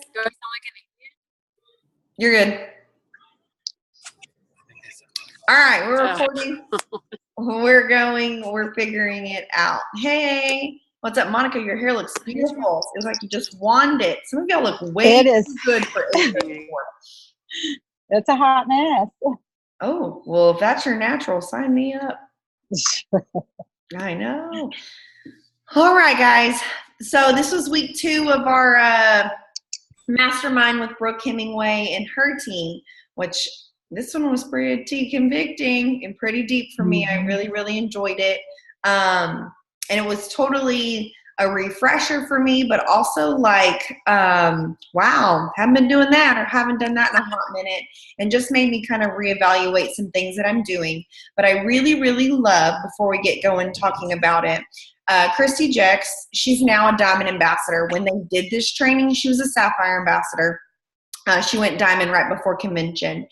Do I sound like an idiot? You're good. All right, we're recording. We're figuring it out. Hey, what's up, Monica? Your hair looks beautiful. It's like you just wand it. Some of y'all look way too good for April. It's a hot mess. Oh, well, if that's your natural, sign me up. I know. All right, guys. So this was week 2 of our Mastermind with Brooke Hemingway and her team, which this one was pretty convicting and pretty deep for me. I really, really enjoyed it. And it was totally a refresher for me, but also like, wow, haven't been doing that or haven't done that in a hot minute, and just made me kind of reevaluate some things that I'm doing. But I really, really love, before we get going talking about it, Kristy Jax, she's now a Diamond Ambassador. When they did this training, she was a Sapphire Ambassador. She went Diamond right before convention.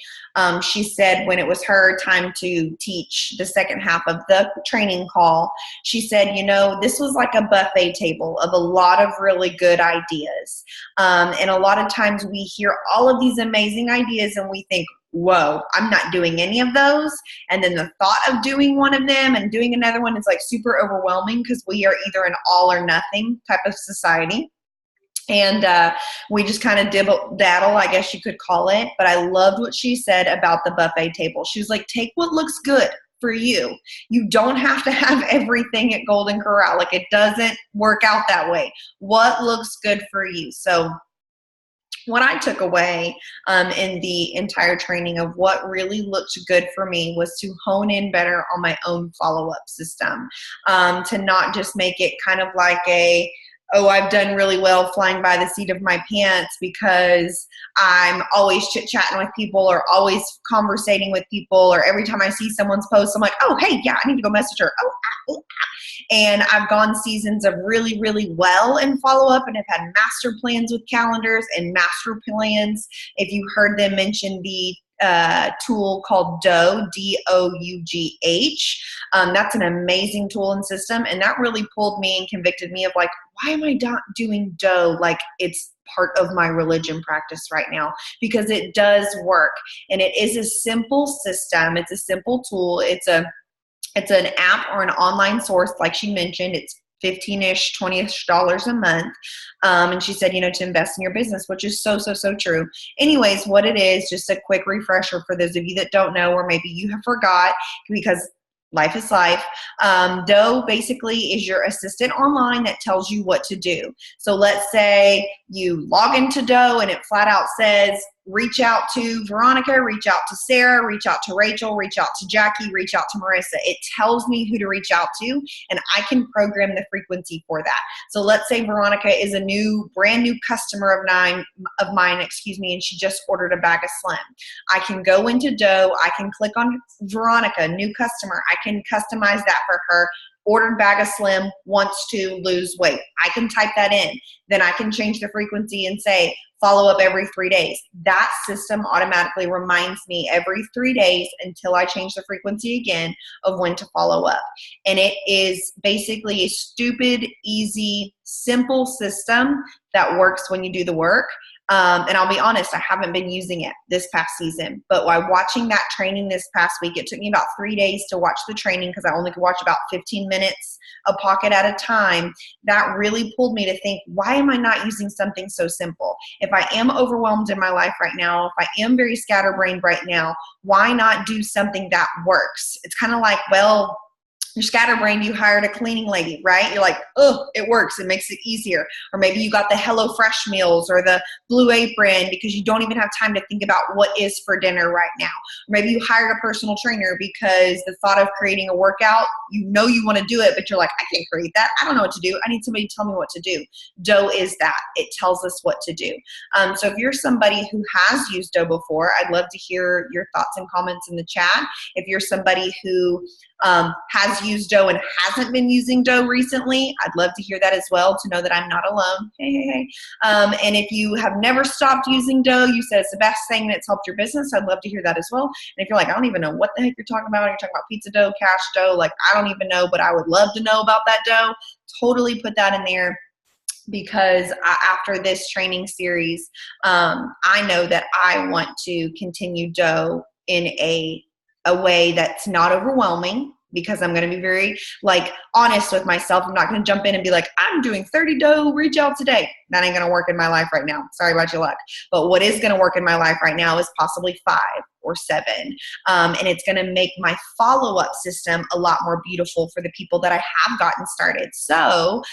She said when it was her time to teach the second half of the training call, she said, you know, this was like a buffet table of a lot of really good ideas. And a lot of times we hear all of these amazing ideas and we think, whoa, I'm not doing any of those. And then the thought of doing one of them and doing another one is like super overwhelming, because we are either an all or nothing type of society. And we just kind of dibble-daddle, I guess you could call it. But I loved what she said about the buffet table. She was like, take what looks good for you. You don't have to have everything at Golden Corral. Like, it doesn't work out that way. What looks good for you? So what I took away in the entire training of what really looked good for me was to hone in better on my own follow-up system, to not just make it kind of like a, oh, I've done really well flying by the seat of my pants because I'm always chit-chatting with people or always conversating with people, or every time I see someone's post, I'm like, oh, hey, yeah, I need to go message her. And I've gone seasons of really, really well in follow-up, and have had master plans with calendars and master plans. If you heard them mention the tool called Dough, D-O-U-G-H. That's an amazing tool and system, and that really pulled me and convicted me of like, why am I not doing Dough like it's part of my religion practice right now? Because it does work, and it is a simple system. It's a simple tool. It's an app or an online source, like she mentioned. It's $15-ish, $20-ish a month. And she said, you know, to invest in your business, which is so, so, so true. Anyways, what it is, just a quick refresher for those of you that don't know, or maybe you have forgot, because life is life. Dough basically is your assistant online that tells you what to do. So let's say you log into Dough and it flat out says, reach out to Veronica, reach out to Sarah, reach out to Rachel, reach out to Jackie, reach out to Marissa. It tells me who to reach out to, and I can program the frequency for that. So let's say Veronica is a brand new customer of mine, and she just ordered a bag of Slim. I can go into Dough, I can click on Veronica, new customer. I can customize that for her. Ordered bag of Slim, wants to lose weight. I can type that in. Then I can change the frequency and say, follow up every 3 days. That system automatically reminds me every 3 days until I change the frequency again of when to follow up. And it is basically a stupid, easy, simple system that works when you do the work. And I'll be honest, I haven't been using it this past season, but while watching that training this past week, it took me about 3 days to watch the training because I only could watch about 15 minutes a pocket at a time. That really pulled me to think, why am I not using something so simple? If I am overwhelmed in my life right now, if I am very scatterbrained right now, why not do something that works? It's kind of like, well, you're scatterbrained, you hired a cleaning lady, right? You're like, oh, it works. It makes it easier. Or maybe you got the HelloFresh meals or the Blue Apron because you don't even have time to think about what is for dinner right now. Or maybe you hired a personal trainer because the thought of creating a workout, you know you want to do it, but you're like, I can't create that. I don't know what to do. I need somebody to tell me what to do. Dough is that. It tells us what to do. So if you're somebody who has used Dough before, I'd love to hear your thoughts and comments in the chat. If you're somebody who has used Dough and hasn't been using Dough recently, I'd love to hear that as well, to know that I'm not alone. Hey. And if you have never stopped using Dough, you said it's the best thing that's helped your business, I'd love to hear that as well. And if you're like, I don't even know what the heck you're talking about, you're talking about pizza dough, cash dough, like I don't even know, but I would love to know about that dough, totally put that in there. because after this training series, I know that I want to continue dough in a way that's not overwhelming, because I'm going to be very like honest with myself. I'm not going to jump in and be like, I'm doing 30 dough reach out today. That ain't going to work in my life right now. Sorry about your luck. But what is going to work in my life right now is possibly 5 or 7. And it's going to make my follow-up system a lot more beautiful for the people that I have gotten started. So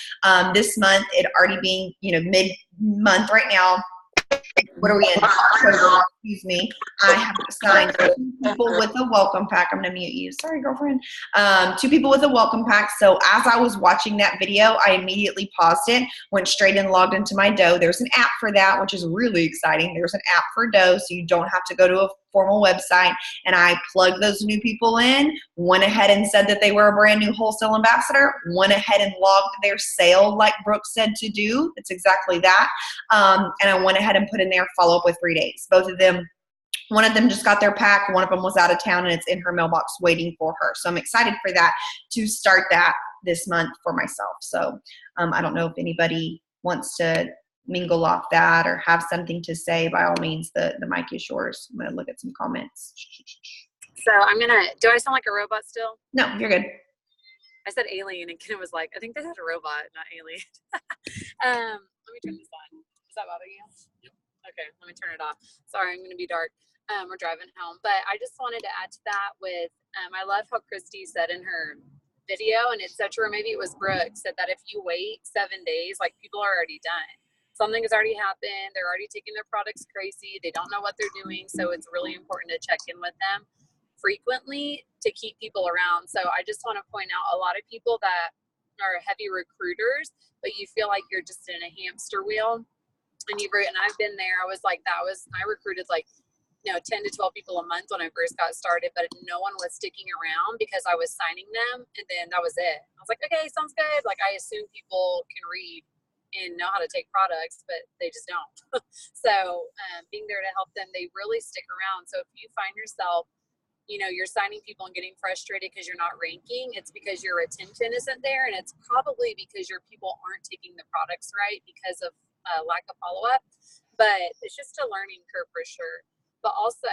this month, it already being, mid-month right now, what are we in? October, excuse me. I have assigned 2 people with a welcome pack. I'm going to mute you. Sorry, girlfriend. 2 people with a welcome pack. So as I was watching that video, I immediately paused it, went straight and logged into my dough. There's an app for that, which is really exciting. There's an app for dough, so you don't have to go to a formal website. And I plugged those new people in, went ahead and said that they were a brand new wholesale ambassador, went ahead and logged their sale like Brooke said to do. It's exactly that. And I went ahead and put in there follow up with 3 days. Both of them, one of them just got their pack. One of them was out of town and it's in her mailbox waiting for her. So I'm excited for that, to start that this month for myself. So I don't know if anybody wants to mingle off that or have something to say. By all means, the mic is yours. I'm going to look at some comments. So do I sound like a robot still? No, you're good. I said alien and Ken was like, I think they said a robot, not alien. Let me turn this on. Does that bother you? Yep. Okay, let me turn it off. Sorry, I'm going to be dark. We're driving home. But I just wanted to add to that with, I love how Kristy said in her video, and it's so true, maybe it was Brooke, said that if you wait 7 days, like people are already done. Something has already happened. They're already taking their products crazy. They don't know what they're doing. So it's really important to check in with them frequently to keep people around. So I just want to point out a lot of people that are heavy recruiters, but you feel like you're just in a hamster wheel. And I've been there. I recruited like 10 to 12 people a month when I first got started, but no one was sticking around because I was signing them, and then that was it. I was like, okay, sounds good. Like, I assume people can read and know how to take products, but they just don't. So being there to help them, they really stick around. So if you find yourself, you're signing people and getting frustrated because you're not ranking, it's because your attention isn't there, and it's probably because your people aren't taking the products right because of lack of follow-up. But it's just a learning curve for sure. But also,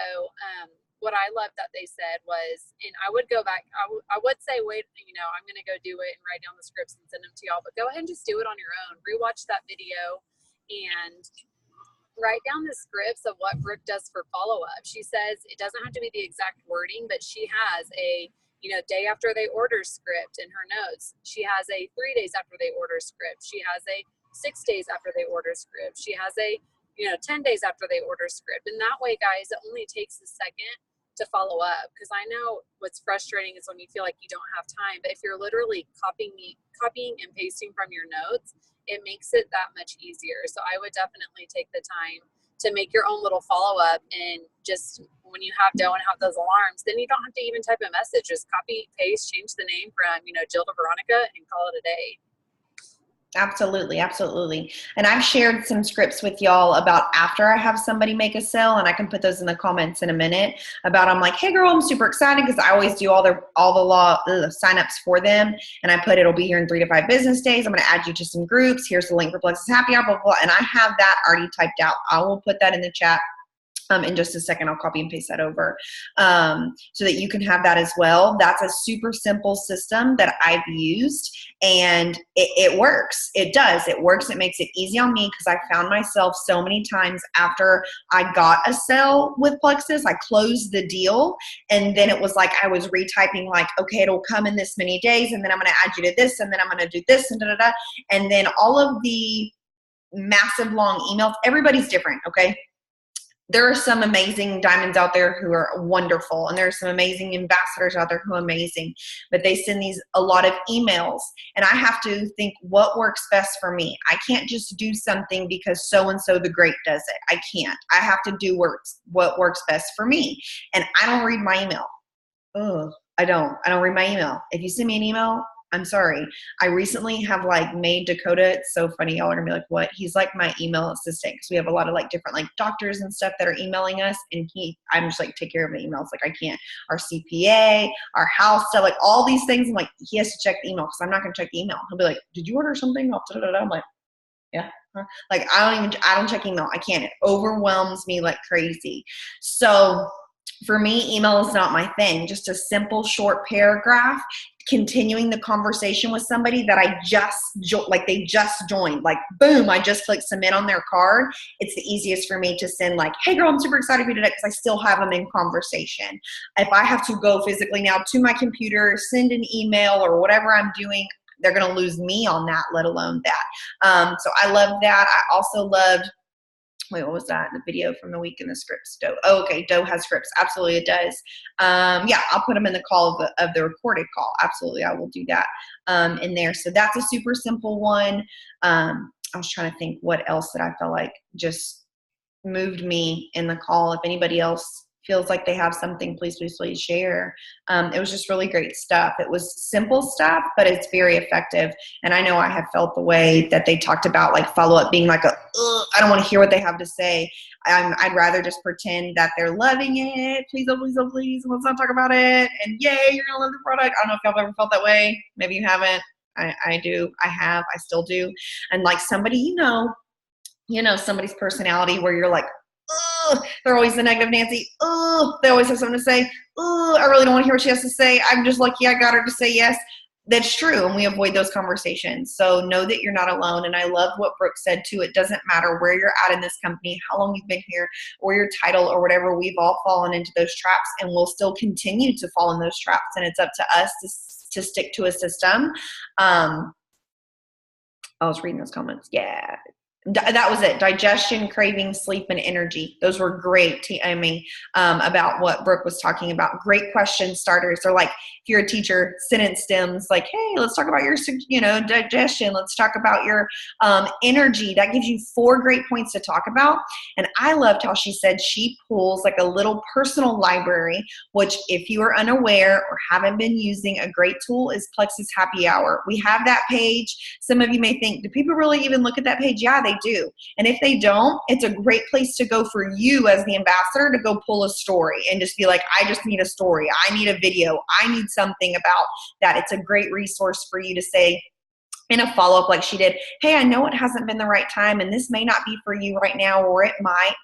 what I loved that they said was, and I would go back, I would say, wait, I'm going to go do it and write down the scripts and send them to y'all, but go ahead and just do it on your own. Rewatch that video and write down the scripts of what Brooke does for follow-up. She says it doesn't have to be the exact wording, but she has a, day after they order script in her notes. She has a 3 days after they order script. She has a 6 days after they order script. She has a 10 days after they order script. And that way, guys, it only takes a second to follow up. Because I know what's frustrating is when you feel like you don't have time. But if you're literally copying and pasting from your notes, it makes it that much easier. So I would definitely take the time to make your own little follow-up. And just when you have dough and have those alarms, then you don't have to even type a message. Just copy, paste, change the name from, Jill to Veronica, and call it a day. Absolutely. Absolutely. And I've shared some scripts with y'all about after I have somebody make a sale, and I can put those in the comments in a minute about, I'm like, hey girl, I'm super excited because I always do all the signups for them. And I put, it'll be here in 3 to 5 business days. I'm going to add you to some groups. Here's the link for Plexus Happy-Hour, blah, blah, blah. And I have that already typed out. I will put that in the chat. In just a second, I'll copy and paste that over so that you can have that as well. That's a super simple system that I've used, and it works. It does. It works. It makes it easy on me because I found myself so many times after I got a sale with Plexus, I closed the deal, and then it was like I was retyping like, okay, it'll come in this many days, and then I'm going to add you to this, and then I'm going to do this, and da-da-da. And then all of the massive long emails, everybody's different, okay? There are some amazing diamonds out there who are wonderful, and there are some amazing ambassadors out there who are amazing, but they send a lot of emails, and I have to think what works best for me. I can't just do something because so-and-so the great does it. I can't. I have to do what works best for me, and I don't read my email. I don't read my email. If you send me an email, I'm sorry. I recently have made Dakota. It's so funny. Y'all are gonna be like, what? He's like my email assistant because we have a lot of different doctors and stuff that are emailing us, and I'm just take care of the emails. I can't. Our CPA, our house stuff, all these things. I'm he has to check the email because I'm not gonna check the email. He'll be like, did you order something? I'm like, Yeah. Like I don't check email. I can't. It overwhelms me like crazy. So for me, email is not my thing. Just a simple short paragraph continuing the conversation with somebody that I just like they just joined. Like boom, I just clicked submit on their card. It's the easiest for me to send like, hey girl, I'm super excited for you today because I still have them in conversation. If I have to go physically now to my computer, send an email or whatever I'm doing, they're going to lose me on that, let alone that. So I love that. I also loved, wait, what was that? The video from the week in the scripts. Doe. Oh, okay. Doe has scripts. Absolutely, it does. Yeah, I'll put them in the call of the recorded call. Absolutely, I will do that in there. So that's a super simple one. I was trying to think what else that I felt like just moved me in the call. If anybody else feels like they have something, please share. It was just really great stuff. It was simple stuff, but it's very effective. And I know I have felt the way that they talked about like follow-up being like I don't want to hear what they have to say. I'd rather just pretend that they're loving it. Please, oh, please, oh, please, let's not talk about it. And yay, you're going to love the product. I don't know if y'all have ever felt that way. Maybe you haven't. I do. I have. I still do. And like somebody, somebody's personality where you're like, ugh, they're always the negative Nancy. Ugh, they always have something to say. Ugh, I really don't want to hear what she has to say. I'm just lucky I got her to say yes. That's true, and we avoid those conversations. So know that you're not alone, and I love what Brooke said too. It doesn't matter where you're at in this company, how long you've been here, or your title or whatever. We've all fallen into those traps, and we'll still continue to fall in those traps, and it's up to us to stick to a system. I was reading those comments. Yeah. That was it. Digestion, craving, sleep, and energy. Those were great, Amy, about what Brooke was talking about. Great question starters. They're like, if you're a teacher, sentence stems like, hey, let's talk about your, digestion. Let's talk about your energy. That gives you 4 great points to talk about. And I loved how she said she pulls like a little personal library, which if you are unaware or haven't been using, a great tool is Plexus Happy-Hour. We have that page. Some of you may think, do people really even look at that page? Yeah, they do. And if they don't, it's a great place to go for you as the ambassador to go pull a story and just be like, I just need a story. I need a video. I need something about that. It's a great resource for you to say in a follow-up like she did, hey, I know it hasn't been the right time and this may not be for you right now, or it might.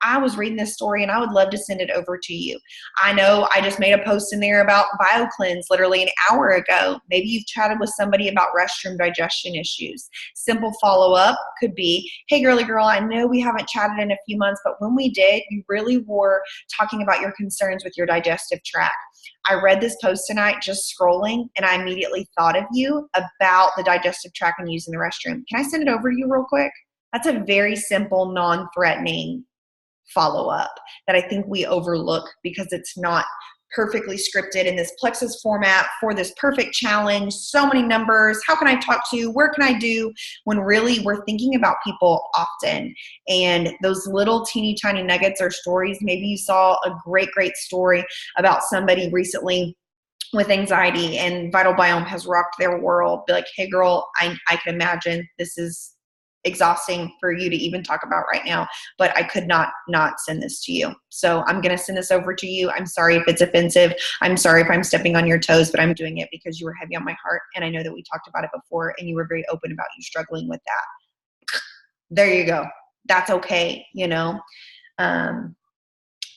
I was reading this story and I would love to send it over to you. I know I just made a post in there about BioCleanse literally an hour ago. Maybe you've chatted with somebody about restroom digestion issues. Simple follow-up could be, hey, girly girl, I know we haven't chatted in a few months, but when we did, you really were talking about your concerns with your digestive tract. I read this post tonight just scrolling, and I immediately thought of you about the digestive tract and using the restroom. Can I send it over to you real quick? That's a very simple, non-threatening follow-up that I think we overlook because it's not perfectly scripted in this Plexus format for this perfect challenge. So many numbers. How can I talk to? Where can I do? When really we're thinking about people often. And those little teeny tiny nuggets or stories. Maybe you saw a great story about somebody recently with anxiety and Vital Biome has rocked their world. Be like, hey girl, I can imagine this is exhausting for you to even talk about right now, but I could not send this to you. So I'm going to send this over to you. I'm sorry if it's offensive. I'm sorry if I'm stepping on your toes, but I'm doing it because you were heavy on my heart. And I know that we talked about it before and you were very open about you struggling with that. There you go. That's okay.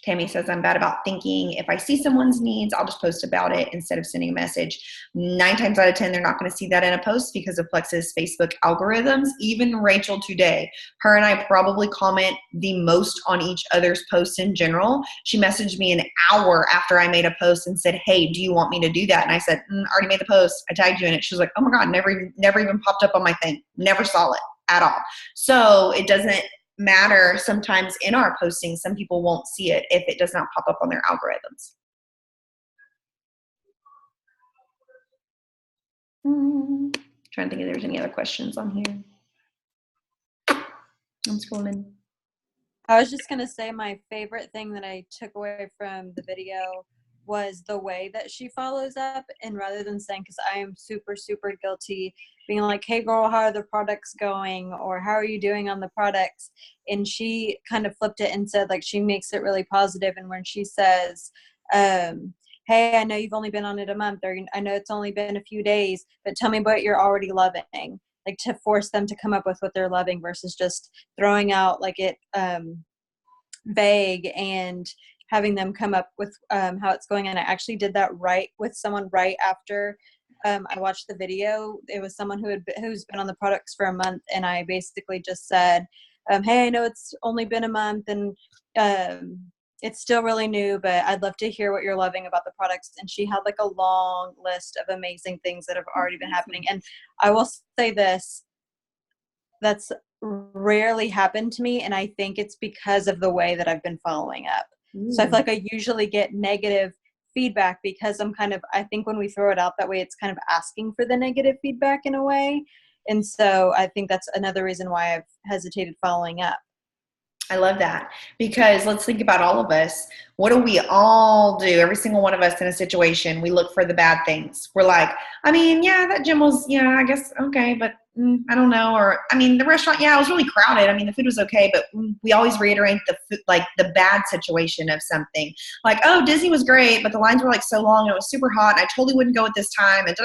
Tammy says, I'm bad about thinking. If I see someone's needs, I'll just post about it instead of sending a message. 9 times out of 10, they're not going to see that in a post because of Plexus Facebook algorithms. Even Rachel today, her and I probably comment the most on each other's posts in general. She messaged me an hour after I made a post and said, hey, do you want me to do that? And I said, already made the post. I tagged you in it. She was like, oh my God, never even popped up on my thing. Never saw it at all. So it doesn't matter sometimes in our posting. Some people won't see it if it does not pop up on their algorithms. Trying to think if there's any other questions on here. I'm scrolling. I was just going to say my favorite thing that I took away from the video was the way that she follows up, and rather than saying, because I am super guilty being like, hey girl, how are the products going, or how are you doing on the products, and she kind of flipped it and said, like, she makes it really positive. And when she says, hey, I know you've only been on it a month, or I know it's only been a few days, but tell me what you're already loving. like to force them to come up with what they're loving versus just throwing out like it vague and having them come up with how it's going. And I actually did that right with someone right after I watched the video. It was someone who's been on the products for a month, and I basically just said, hey, I know it's only been a month and it's still really new, but I'd love to hear what you're loving about the products. And she had like a long list of amazing things that have already been happening. And I will say this, that's rarely happened to me, and I think it's because of the way that I've been following up. So I feel like I usually get negative feedback because I think when we throw it out that way, it's kind of asking for the negative feedback in a way. And so I think that's another reason why I've hesitated following up. I love that, because let's think about all of us. What do we all do? Every single one of us in a situation, we look for the bad things. We're like, I mean, yeah, that gym was, yeah, I guess, okay, but I don't know. Or, I mean, the restaurant, yeah, it was really crowded. I mean, the food was okay, but we always reiterate the bad situation of something. Like, oh, Disney was great, but the lines were like so long and it was super hot and I totally wouldn't go at this time. And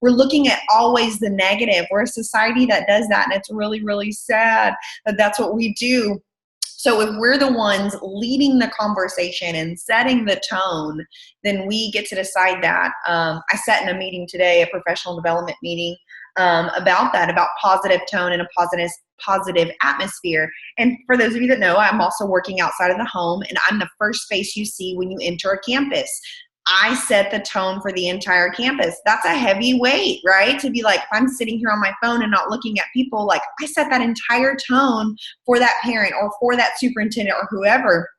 we're looking at always the negative. We're a society that does that, and it's really, really sad that that's what we do. So if we're the ones leading the conversation and setting the tone, then we get to decide that. I sat in a meeting today, a professional development meeting, about that, about positive tone and a positive atmosphere. And for those of you that know, I'm also working outside of the home, and I'm the first face you see when you enter a campus. I set the tone for the entire campus. That's a heavy weight, right? To be like, if I'm sitting here on my phone and not looking at people, like I set that entire tone for that parent or for that superintendent or whoever.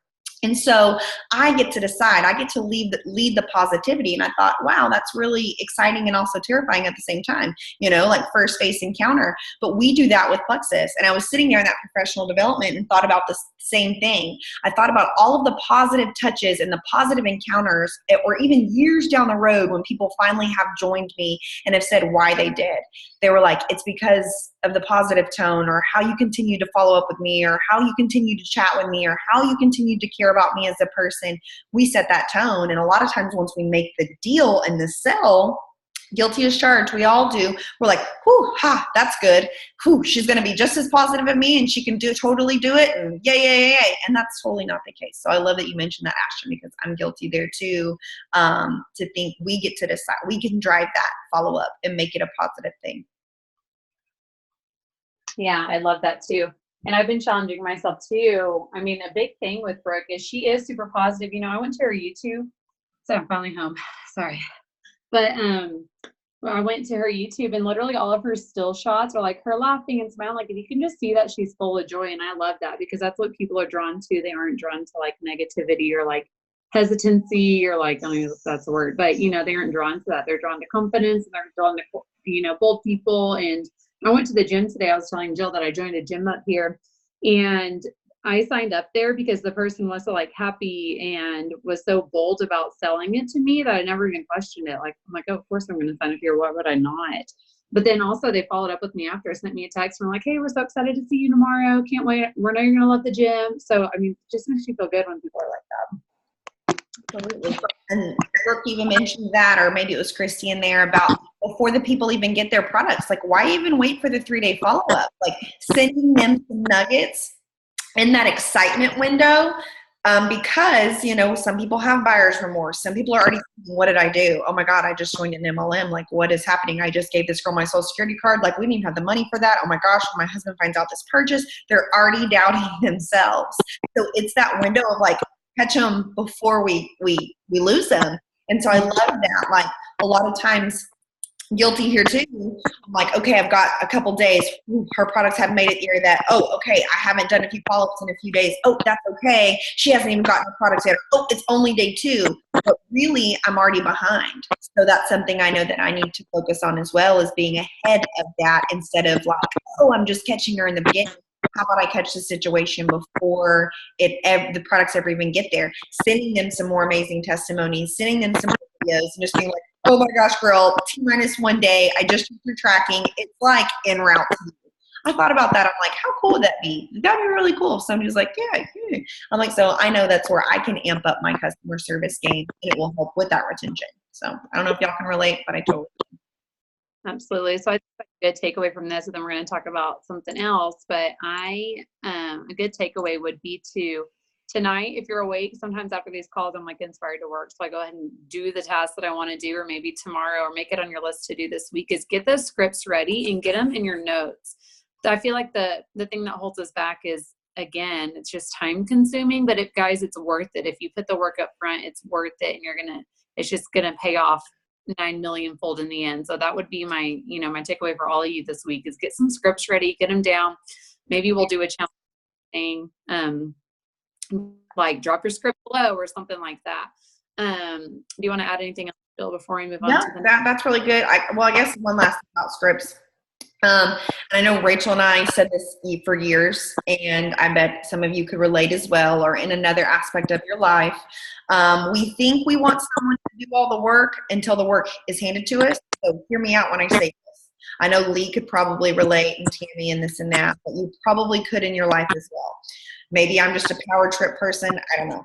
And so I get to decide, I get to lead the positivity. And I thought, wow, that's really exciting and also terrifying at the same time, like first face encounter. But we do that with Plexus. And I was sitting there in that professional development and thought about the same thing. I thought about all of the positive touches and the positive encounters, or even years down the road when people finally have joined me and have said why they did. They were like, it's because of the positive tone, or how you continue to follow up with me, or how you continue to chat with me, or how you continue to care about me as a person. We set that tone. And a lot of times once we make the deal and the sell, guilty as charged, we all do. We're like, whew, ha, that's good. Whew, she's going to be just as positive as me and she can totally do it. And yay. And that's totally not the case. So I love that you mentioned that, Ashton, because I'm guilty there too, to think we get to decide. We can drive that follow up and make it a positive thing. Yeah, I love that too. And I've been challenging myself too. I mean, a big thing with Brooke is she is super positive. I went to her YouTube. So I'm finally home. Sorry. But I went to her YouTube, and literally all of her still shots are like her laughing and smiling. Like, if you can just see that she's full of joy. And I love that, because that's what people are drawn to. They aren't drawn to like negativity or like hesitancy or like, I don't know if that's the word, but they aren't drawn to that. They're drawn to confidence, and they're drawn to, bold people. And I went to the gym today. I was telling Jill that I joined a gym up here, and I signed up there because the person was so like happy and was so bold about selling it to me that I never even questioned it. Like, I'm like, oh, of course I'm going to sign up here. Why would I not? But then also they followed up with me after, sent me a text and were like, hey, we're so excited to see you tomorrow. Can't wait. We know you're going to love the gym. So, I mean, it just makes you feel good when people are like that. Absolutely. And Brooke even mentioned that, or maybe it was Kristy in there, about before the people even get their products, like why even wait for the 3-day follow-up? Like sending them some nuggets in that excitement window, because, some people have buyer's remorse. Some people are already thinking, what did I do? Oh my God, I just joined an MLM. Like, what is happening? I just gave this girl my social security card. Like, we didn't even have the money for that. Oh my gosh, when my husband finds out this purchase, they're already doubting themselves. So it's that window of like, catch them before we lose them. And so I love that. Like, a lot of times, guilty here too. I'm like, okay, I've got a couple days. Ooh, her products haven't made it here that. Oh, okay, I haven't done a few follow-ups in a few days. Oh, that's okay. She hasn't even gotten her products yet. Oh, it's only day 2. But really, I'm already behind. So that's something I know that I need to focus on as well, is being ahead of that, instead of like, oh, I'm just catching her in the beginning. How about I catch the situation before the products ever even get there? Sending them some more amazing testimonies, sending them some videos, and just being like, oh my gosh, girl, T-1 day. I just took your tracking. It's like en route to you. I thought about that. I'm like, how cool would that be? That'd be really cool if somebody's like, yeah. I'm like, so I know that's where I can amp up my customer service game, and it will help with that retention. So I don't know if y'all can relate, but I totally can. Absolutely. So I think good takeaway from this, and then we're going to talk about something else. But a good takeaway would be tonight, if you're awake, sometimes after these calls, I'm like inspired to work. So I go ahead and do the task that I want to do, or maybe tomorrow, or make it on your list to do this week, is get those scripts ready and get them in your notes. So I feel like the thing that holds us back is, again, it's just time consuming, but guys, it's worth it. If you put the work up front, it's worth it. And it's just going to pay off 9 million fold in the end. So that would be my takeaway for all of you this week, is get some scripts ready, get them down. Maybe we'll do a challenge thing, like drop your script below or something like that. Do you want to add anything else, Bill, before we move on? No, that's really good. I guess one last thing about scripts. And I know Rachel and I said this for years, and I bet some of you could relate as well, or in another aspect of your life. We think we want someone to do all the work until the work is handed to us. So hear me out when I say this. I know Lee could probably relate, and Tammy, and this and that, but you probably could in your life as well. Maybe I'm just a power trip person. I don't know.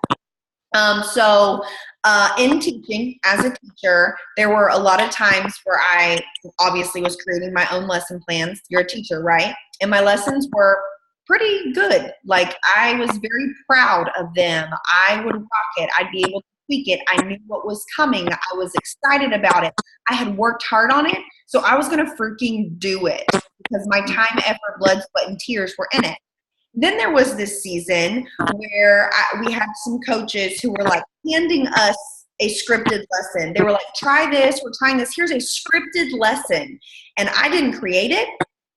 In teaching, as a teacher, there were a lot of times where I obviously was creating my own lesson plans. You're a teacher, right? And my lessons were pretty good. Like, I was very proud of them. I would rock it. I'd be able to tweak it. I knew what was coming. I was excited about it. I had worked hard on it. So I was going to freaking do it because my time, effort, blood, sweat, and tears were in it. Then there was this season where we had some coaches who were like handing us a scripted lesson. They were like, try this, we're trying this. Here's a scripted lesson. And I didn't create it.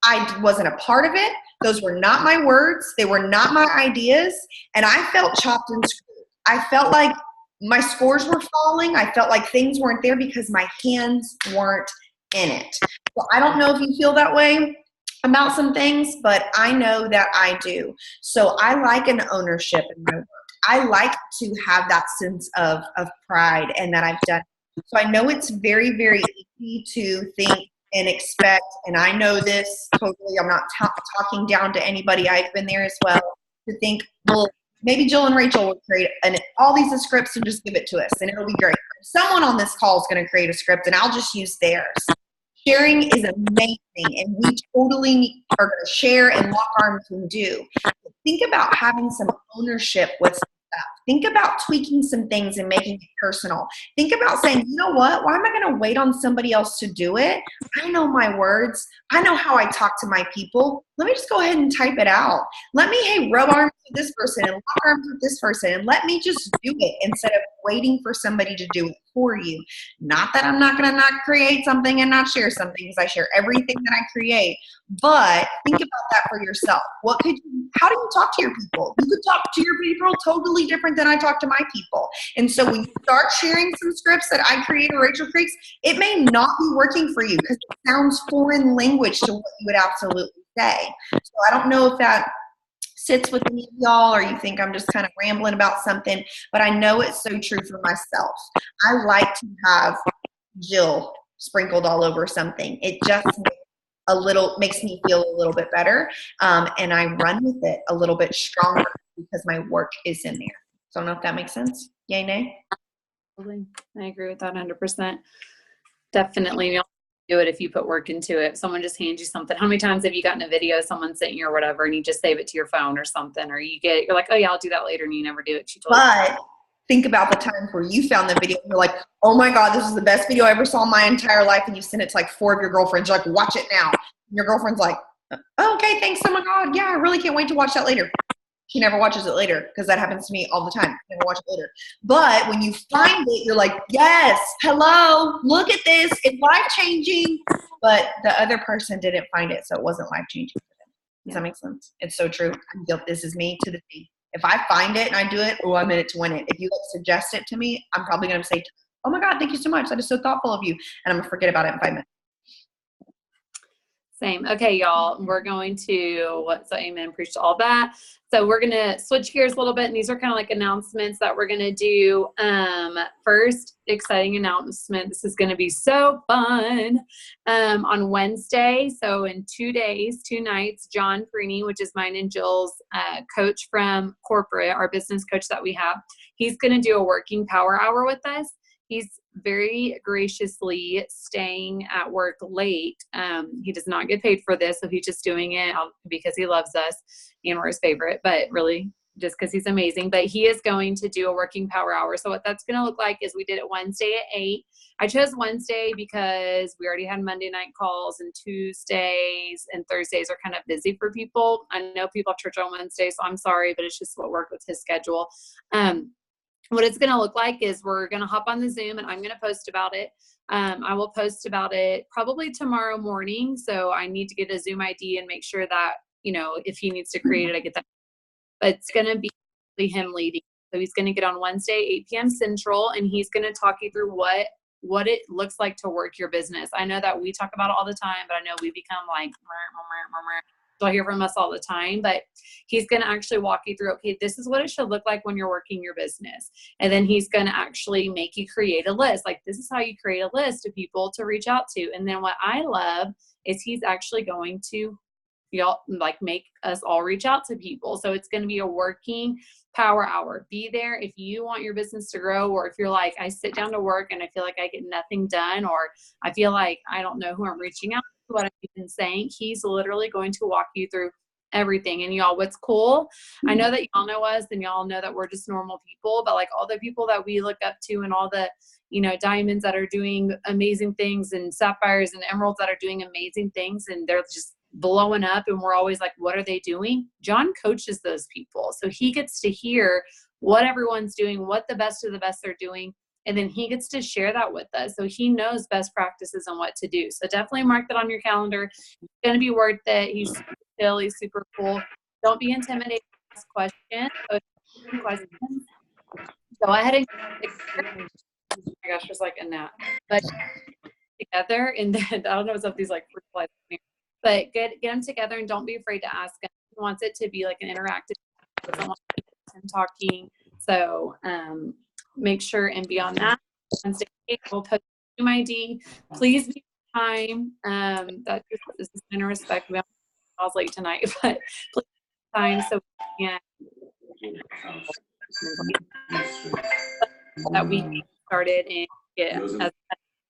I wasn't a part of it. Those were not my words. They were not my ideas. And I felt chopped and screwed. I felt like my scores were falling. I felt like things weren't there because my hands weren't in it. So I don't know if you feel that way about some things, but I know that I do. So I like an ownership in my work. I like to have that sense of pride and that I've done it. So I know it's very, very easy to think and expect, and I know this totally, I'm not talking down to anybody, I've been there as well, to think, well, maybe Jill and Rachel will create all these scripts and just give it to us, and it'll be great. Someone on this call is going to create a script, and I'll just use theirs. Sharing is amazing, and we totally are going to share and lock arms and do. But think about having some ownership with stuff. Think about tweaking some things and making it personal. Think about saying, you know what? Why am I going to wait on somebody else to do it? I know my words. I know how I talk to my people. Let me just go ahead and type it out. Let me, rub arms with this person and lock arms with this person, and let me just do it instead of waiting for somebody to do it for you. Not that I'm not going to not create something and not share something, because I share everything that I create. But think about that for yourself. How do you talk to your people? You could talk to your people totally different than I talk to my people. And so when you start sharing some scripts that I create or Rachel creates, it may not be working for you because it sounds foreign language to what you would absolutely say. So I don't know if that sits with me, y'all, or you think I'm just kind of rambling about something, but I know it's so true for myself. I like to have Jill sprinkled all over something. It just makes me feel a little bit better, and I run with it a little bit stronger because my work is in there. So I don't know if that makes sense. Yay, nay? I agree with that 100%. Definitely. You'll do it if you put work into it. If someone just hands you something. How many times have you gotten a video someone sent you or whatever, and you just save it to your phone or something, or you're like, oh yeah, I'll do that later, and you never do it. But think about the times where you found the video and you're like, oh my God, this is the best video I ever saw in my entire life, and you send it to like 4 of your girlfriends. You're like, watch it now. And your girlfriend's like, oh, okay, thanks. Oh my God, yeah, I really can't wait to watch that later. She never watches it later, because that happens to me all the time. Never watch it later. But when you find it, you're like, yes, hello, look at this. It's life-changing. But the other person didn't find it, so it wasn't life-changing for them. Does that make sense? It's so true. I'm guilty. This is me to the T. If I find it and I do it, I'm in it to win it. If you suggest it to me, I'm probably going to say, oh my God, thank you so much. That is so thoughtful of you. And I'm going to forget about it in 5 minutes. Same. Okay, y'all, we're going to, so amen, preach to all that. So we're going to switch gears a little bit, and these are kind of like announcements that we're going to do. First, exciting announcement. This is going to be so fun. On Wednesday, so in 2 days, 2 nights, John Greeny, which is mine and Jill's coach from corporate, our business coach that we have, he's going to do a working power hour with us. He's very graciously staying at work late. He does not get paid for this, so he's just doing it because he loves us and we're his favorite, but really just because he's amazing. But he is going to do a working power hour. So what that's going to look like is we did it Wednesday at 8. I chose Wednesday because we already had Monday night calls, and Tuesdays and Thursdays are kind of busy for people. I know people have church on Wednesday, so I'm sorry, but it's just what worked with his schedule. What it's going to look like is we're going to hop on the Zoom, and I'm going to post about it. I will post about it probably tomorrow morning. So I need to get a Zoom ID and make sure that, if he needs to create it, I get that. But it's going to be him leading. So he's going to get on Wednesday, 8 p.m. Central, and he's going to talk you through what it looks like to work your business. I know that we talk about it all the time, but I know we become like, so I hear from us all the time, but he's going to actually walk you through, okay, this is what it should look like when you're working your business. And then he's going to actually make you create a list. Like, this is how you create a list of people to reach out to. And then what I love is he's actually going to make us all reach out to people. So it's going to be a working power hour. Be there if you want your business to grow, or if you're like, I sit down to work and I feel like I get nothing done, or I feel like I don't know who I'm reaching out to, what I've been saying. He's literally going to walk you through everything. And y'all, what's cool, I know that y'all know us and y'all know that we're just normal people, but like all the people that we look up to and all the diamonds that are doing amazing things, and sapphires and emeralds that are doing amazing things, and they're just blowing up, and we're always like, what are they doing? John coaches those people. So he gets to hear what everyone's doing, what the best of the best are doing. And then he gets to share that with us. So he knows best practices and what to do. So definitely mark that on your calendar. It's going to be worth it. He's super chill. He's super cool. Don't be intimidated to ask questions. So if you have questions, go ahead and oh my gosh, there's like a gnat. But together, and then I don't know if these like fruit flies, but get them together, and don't be afraid to ask him. He wants it to be like an interactive. He doesn't want him talking. So make sure and be on that. Wednesday, we'll post Zoom ID. Please be on time. That is a sign of respect. I was late tonight, but please be on time so we can started and get as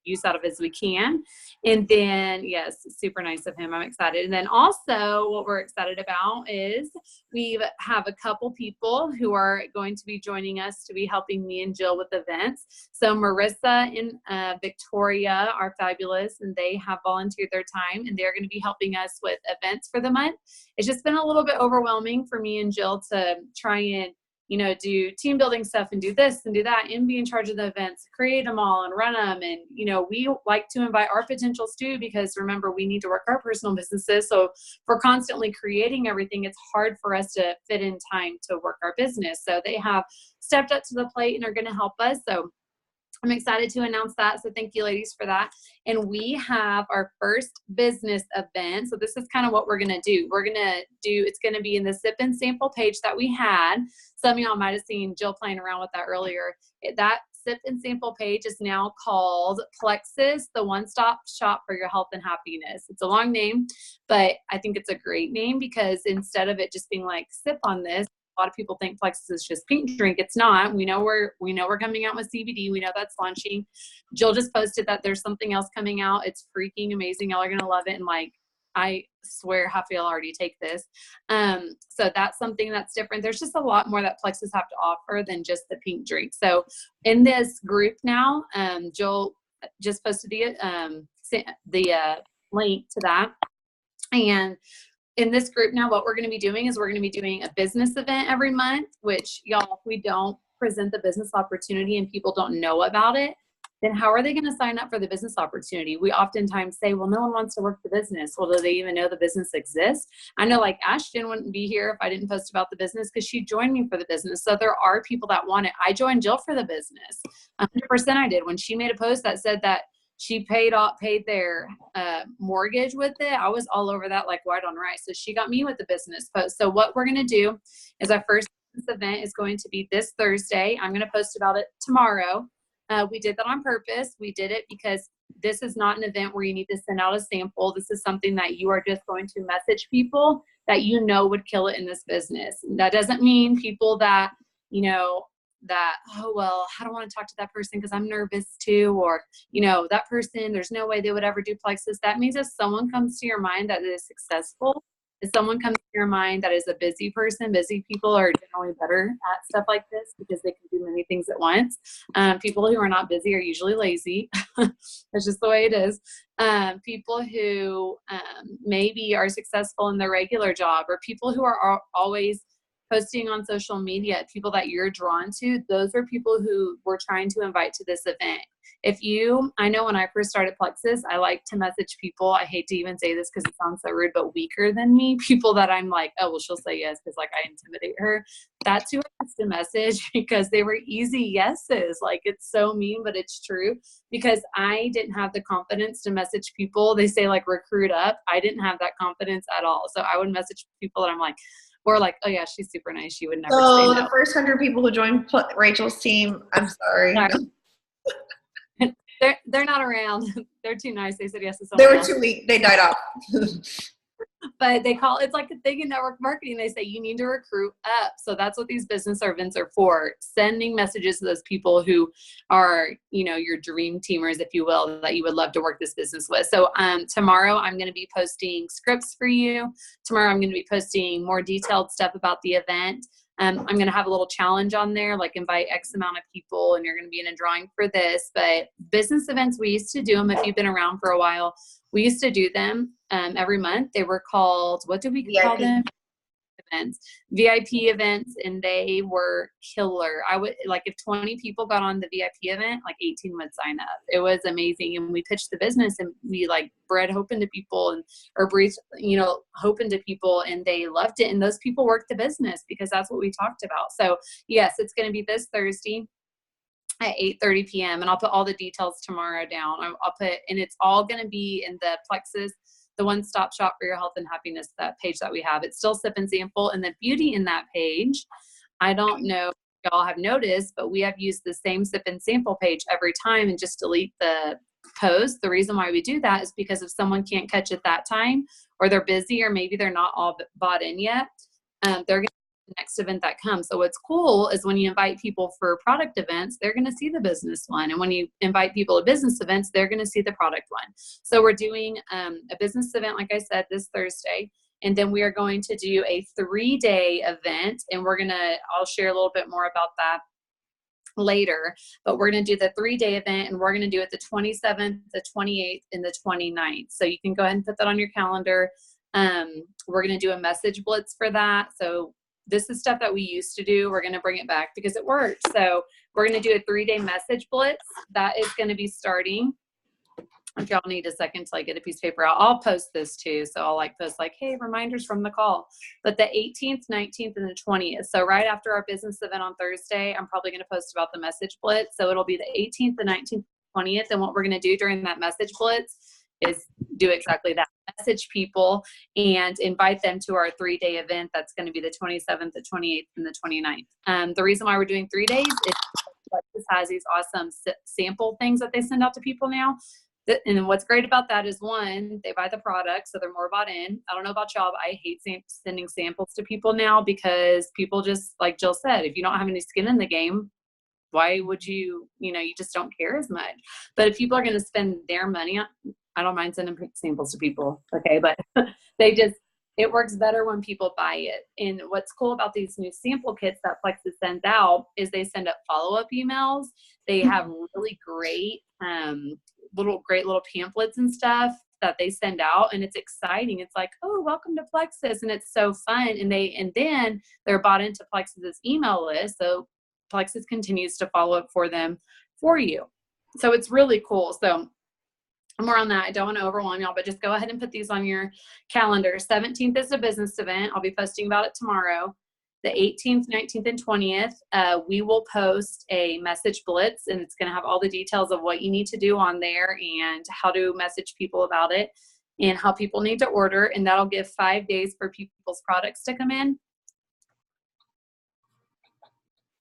use out of it as we can. And then, yes, super nice of him. I'm excited. And then also what we're excited about is we have a couple people who are going to be joining us to be helping me and Jill with events. So Marissa and Victoria are fabulous, and they have volunteered their time, and they're going to be helping us with events for the month. It's just been a little bit overwhelming for me and Jill to try and do team building stuff and do this and do that and be in charge of the events, create them all and run them. And, we like to invite our potentials too, because remember, we need to work our personal businesses. So if we're constantly creating everything, it's hard for us to fit in time to work our business. So they have stepped up to the plate and are going to help us. So I'm excited to announce that. So thank you, ladies, for that. And we have our first business event. So this is kind of what we're going to do. It's going to be in the sip and sample page that we had. Some of y'all might have seen Jill playing around with that earlier. That sip and sample page is now called Plexus, the one-stop shop for your health and happiness. It's a long name, but I think it's a great name because instead of it just being like, sip on this, a lot of people think Plexus is just pink drink. It's not. We know we're coming out with CBD. We know that's launching. Jill just posted that there's something else coming out. It's freaking amazing. Y'all are gonna love it. And I swear half of y'all already take this. So that's something that's different. There's just a lot more that Plexus have to offer than just the pink drink. So in this group now, Jill just posted the link to that. And in this group now, what we're going to be doing is we're going to be doing a business event every month, which y'all, if we don't present the business opportunity and people don't know about it, then how are they going to sign up for the business opportunity? We oftentimes say, well, no one wants to work the business. Well, do they even know the business exists? I know Ashton wouldn't be here if I didn't post about the business because she joined me for the business. So there are people that want it. I joined Jill for the business. 100% I did. When she made a post that said that she paid their mortgage with it, I was all over that like white on rice. So she got me with the business post. So what we're going to do is our first event is going to be this Thursday. I'm going to post about it tomorrow. We did that on purpose. We did it because this is not an event where you need to send out a sample. This is something that you are just going to message people that would kill it in this business. That doesn't mean people that, that, oh, well, I don't want to talk to that person because I'm nervous too. Or, that person, there's no way they would ever do Plexus. That means if someone comes to your mind that is successful, if someone comes to your mind that is a busy person, busy people are generally better at stuff like this because they can do many things at once. People who are not busy are usually lazy. That's just the way it is. People who maybe are successful in their regular job, or people who are always posting on social media, people that you're drawn to, those are people who we're trying to invite to this event. I know when I first started Plexus, I like to message people. I hate to even say this because it sounds so rude, but weaker than me, people that I'm like, oh, well, she'll say yes because like I intimidate her. That's who I used to message because they were easy yeses. Like, it's so mean, but it's true, because I didn't have the confidence to message people. They say like recruit up. I didn't have that confidence at all. So I would message people that I'm like, or like, oh yeah, she's super nice. She would never say no. The first 100 people who joined Rachel's team, I'm sorry. No. They're not around. They're too nice. They said yes to They someone were else. too weak. They died off. But it's like a thing in network marketing. They say you need to recruit up. So that's what these business events are for. Sending messages to those people who are, your dream teamers, if you will, that you would love to work this business with. So tomorrow I'm going to be posting scripts for you. Tomorrow I'm going to be posting more detailed stuff about the event. I'm going to have a little challenge on there, like invite X amount of people, and you're going to be in a drawing for this. But business events, we used to do them. If you've been around for a while, we used to do them every month. They were called, what did we call them? Events, VIP events, and they were killer. I would like, if 20 people got on the VIP event, like 18 would sign up. It was amazing. And we pitched the business, and we like bred hope into people, or breathed, hope into people, and they loved it. And those people worked the business because that's what we talked about. So yes, it's going to be this Thursday at 8:30 p.m. And I'll put all the details tomorrow down. And it's all going to be in the Plexus, the one-stop shop for your health and happiness, that page that we have. It's still Sip and Sample. And the beauty in that page, I don't know if y'all have noticed, but we have used the same Sip and Sample page every time and just delete the post. The reason why we do that is because if someone can't catch it that time, or they're busy, or maybe they're not all bought in yet, they're going to the next event that comes. So what's cool is when you invite people for product events, they're going to see the business one. And when you invite people to business events, they're going to see the product one. So we're doing a business event, like I said, this Thursday. And then we are going to do a 3-day event. And I'll share a little bit more about that later. But we're going to do the 3-day event, and we're going to do it the 27th, the 28th, and the 29th. So you can go ahead and put that on your calendar. We're going to do a message blitz for that. So this is stuff that we used to do. We're going to bring it back because it worked. So we're going to do a 3-day message blitz. That is going to be starting. If y'all need a second to get a piece of paper out, I'll post this too. So I'll post hey, reminders from the call. But the 18th, 19th, and the 20th. So right after our business event on Thursday, I'm probably going to post about the message blitz. So it'll be the 18th, the 19th, 20th. And what we're going to do during that message blitz is do exactly that. Message people and invite them to our 3-day event. That's going to be the 27th, the 28th, and the 29th. The reason why we're doing 3 days is Plexus has these awesome sample things that they send out to people now. And what's great about that is, one, they buy the product, so they're more bought in. I don't know about y'all, but I hate sending samples to people now, because people just, like Jill said, if you don't have any skin in the game, why would you just don't care as much. But if people are going to spend their money on, I don't mind sending samples to people. Okay. But it works better when people buy it. And what's cool about these new sample kits that Plexus sends out is they send up follow-up emails. They have really great, little pamphlets and stuff that they send out, and it's exciting. It's like, oh, welcome to Plexus. And it's so fun. And then they're bought into Plexus's email list. So Plexus continues to follow up for them for you. So it's really cool. So more on that. I don't want to overwhelm y'all, but just go ahead and put these on your calendar. 17th is a business event. I'll be posting about it tomorrow. The 18th, 19th, and 20th, we will post a message blitz, and it's going to have all the details of what you need to do on there and how to message people about it and how people need to order. And that'll give 5 days for people's products to come in.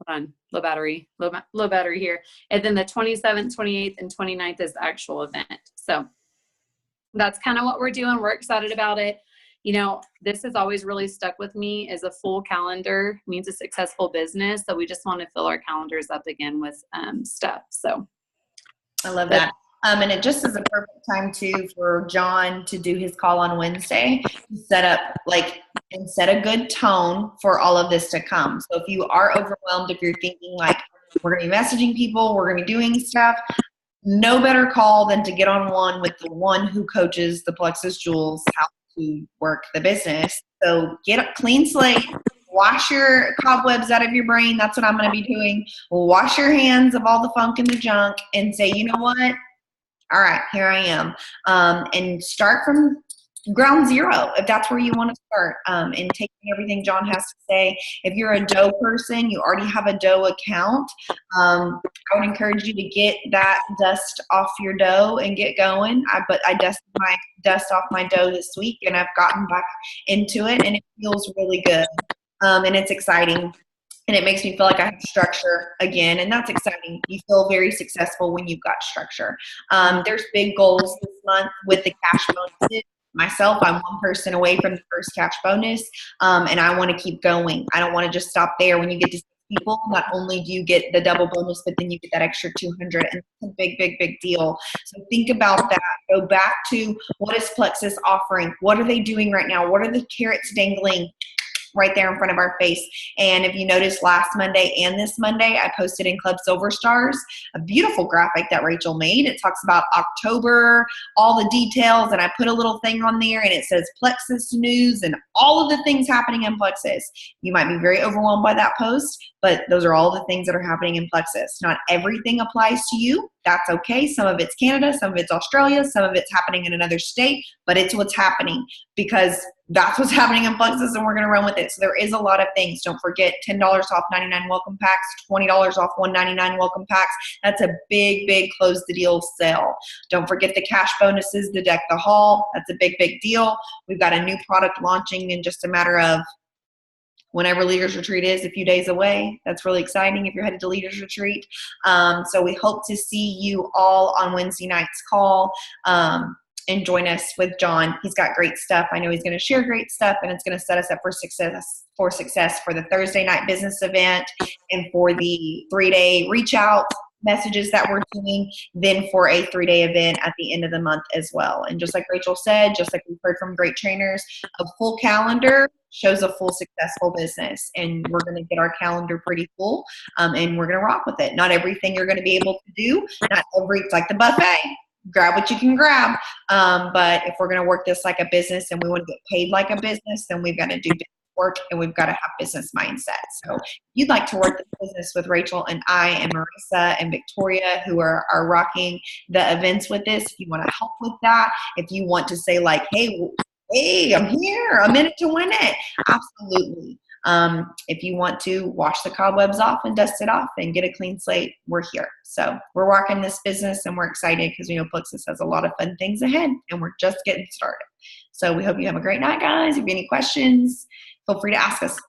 Hold on, low battery here. And then the 27th, 28th, and 29th is the actual event. So that's kind of what we're doing. We're excited about it. you know, this has always really stuck with me, is a full calendar means a successful business. So we just want to fill our calendars up again with stuff. So I love that. And it just is a perfect time too for John to do his call on Wednesday, to set up and set a good tone for all of this to come. So if you are overwhelmed, if you're thinking like, we're going to be messaging people, we're going to be doing stuff, no better call than to get on one with the one who coaches the Plexus Jewels how to work the business. So get a clean slate, wash your cobwebs out of your brain. That's what I'm going to be doing. Wash your hands of all the funk and the junk and say, you know what? All right, here I am. And start from ground zero if that's where you want to start, and taking everything John has to say. If you're a dough person, you already have a dough account, I would encourage you to get that dust off your dough and get going. But I dusted my dust off my dough this week, and I've gotten back into it, and it feels really good, and it's exciting. And it makes me feel like I have structure again, and that's exciting. You feel very successful when you've got structure. There's big goals this month with the cash bonuses. Myself, I'm one person away from the first cash bonus, and I want to keep going. I don't want to just stop there. When you get to 6 people, not only do you get the double bonus, but then you get that extra 200, and it's a big, big, big deal. So think about that. Go back to, what is Plexus offering? What are they doing right now? What are the carrots dangling right there in front of our face? And if you noticed, last Monday and this Monday, I posted in Club Silver Stars a beautiful graphic that Rachel made. It talks about October, all the details, and I put a little thing on there, and it says Plexus news and all of the things happening in Plexus. You might be very overwhelmed by that post, but those are all the things that are happening in Plexus. Not everything applies to you. That's okay. Some of it's Canada, some of it's Australia, some of it's happening in another state, but it's what's happening because that's what's happening in Plexus, and we're going to run with it. So there is a lot of things. Don't forget, $10 off 99 welcome packs, $20 off 199 welcome packs. That's a big, big close the deal sale. Don't forget the cash bonuses, the deck the hall. That's a big, big deal. We've got a new product launching in just a matter of whenever Leaders Retreat is, a few days away. That's really exciting if you're headed to Leaders Retreat. So we hope to see you all on Wednesday night's call. And join us with John. He's got great stuff. I know he's going to share great stuff, and it's going to set us up for success for the Thursday night business event and for the 3-day reach out messages that we're doing, then for a 3-day event at the end of the month as well. And just like Rachel said, just like we've heard from great trainers, a full calendar shows a full successful business, and we're going to get our calendar pretty full, and we're going to rock with it. Not everything you're going to be able to do. It's like the buffet. Grab what you can grab. But if we're going to work this like a business and we want to get paid like a business, then we've got to do business work, and we've got to have business mindset. So if you'd like to work the business with Rachel and I and Marissa and Victoria, who are rocking the events with this, if you want to help with that, if you want to say like, hey, I'm here, I'm in it to win it. Absolutely. If you want to wash the cobwebs off and dust it off and get a clean slate, we're here. So we're rocking this business, and we're excited because we know Plexus has a lot of fun things ahead, and we're just getting started. So we hope you have a great night, guys. If you have any questions, feel free to ask us.